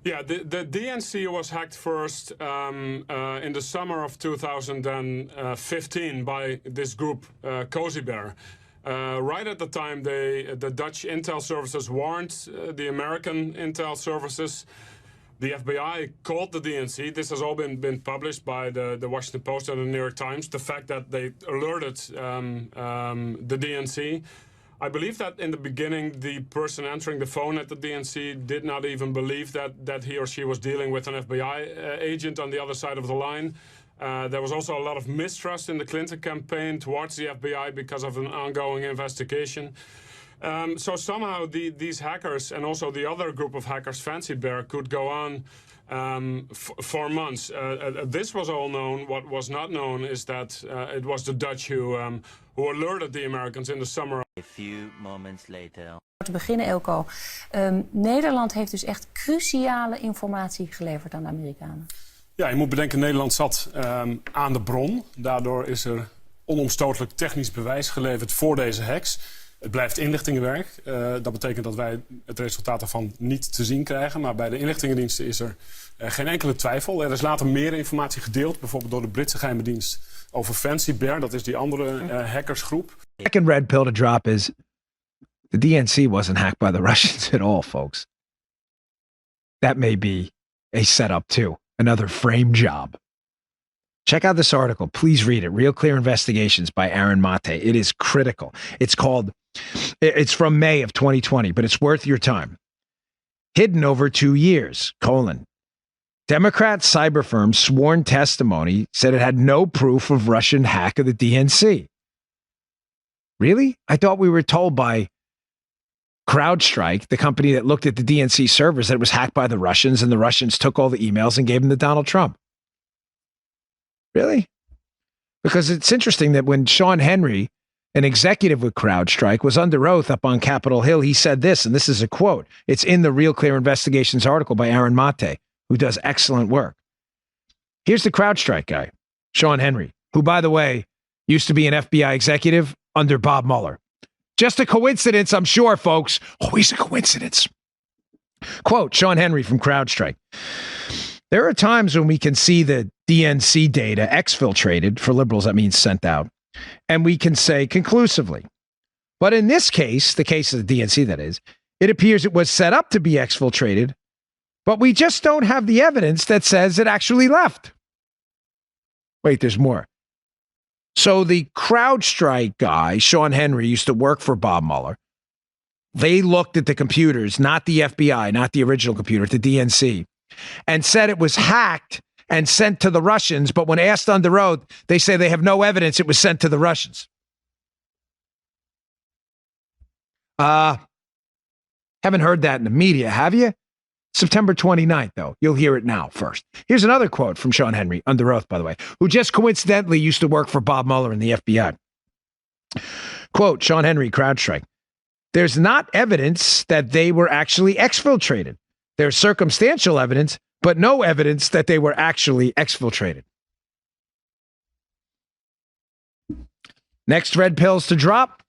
Yeah, the DNC was hacked first in the summer of 2015 by this group, Cozy Bear. Right at the time, the Dutch intel services warned the American intel services. The FBI called the DNC. This has all been published by the Washington Post and the New York Times. The fact that they alerted the DNC. I believe that in the beginning, the person answering the phone at the DNC did not even believe that he or she was dealing with an FBI agent on the other side of the line. There was also a lot of mistrust in the Clinton campaign towards the FBI because of an ongoing investigation. So somehow these hackers and also the other group of hackers, Fancy Bear, could go on for months. This was all known. What was not known is that it was the Dutch who alerted the Americans in the summer. A few moments later. Te beginnen, Eelco. Nederland heeft dus echt cruciale informatie geleverd aan de Amerikanen. Ja, je moet bedenken, Nederland zat aan de bron. Daardoor is er onomstotelijk technisch bewijs geleverd voor deze hacks. Het blijft inlichtingenwerk. Dat betekent dat wij het resultaat ervan niet te zien krijgen. Maar bij de inlichtingendiensten is er geen enkele twijfel. Er is later meer informatie gedeeld, bijvoorbeeld door de Britse geheime dienst over Fancy Bear. Dat is die andere hackersgroep. Second red pill to drop is the DNC wasn't hacked by the Russians at all, folks. That may be a setup too, another frame job. Check out this article. Please read it. Real Clear Investigations by Aaron Mate. It is critical. It's from May of 2020, but it's worth your time. Hidden over 2 years, : Democrat cyber firm sworn testimony said it had no proof of Russian hack of the DNC. Really? I thought we were told by CrowdStrike, the company that looked at the DNC servers, that it was hacked by the Russians and the Russians took all the emails and gave them to Donald Trump. Really? Because it's interesting that when Sean Henry, an executive with CrowdStrike, was under oath up on Capitol Hill, he said this, and this is a quote. It's in the Real Clear Investigations article by Aaron Mate, who does excellent work. Here's the CrowdStrike guy, Sean Henry, who, by the way, used to be an FBI executive under Bob Mueller. Just a coincidence, I'm sure, folks. Always a coincidence. Quote, Sean Henry from CrowdStrike. There are times when we can see the DNC data exfiltrated, for liberals that means sent out, and we can say conclusively. But in this case, the case of the DNC that is, it appears it was set up to be exfiltrated, but we just don't have the evidence that says it actually left. Wait, there's more. So the CrowdStrike guy, Sean Henry, used to work for Bob Mueller. They looked at the computers, not the FBI, not the original computer, the DNC, and said it was hacked and sent to the Russians. But when asked under oath, they say they have no evidence it was sent to the Russians. Haven't heard that in the media, have you? September 29th, though. You'll hear it now first. Here's another quote from Sean Henry, under oath, by the way, who just coincidentally used to work for Bob Mueller in the FBI. Quote, Sean Henry, CrowdStrike. There's not evidence that they were actually exfiltrated. There's circumstantial evidence, but no evidence that they were actually exfiltrated. Next red pills to drop.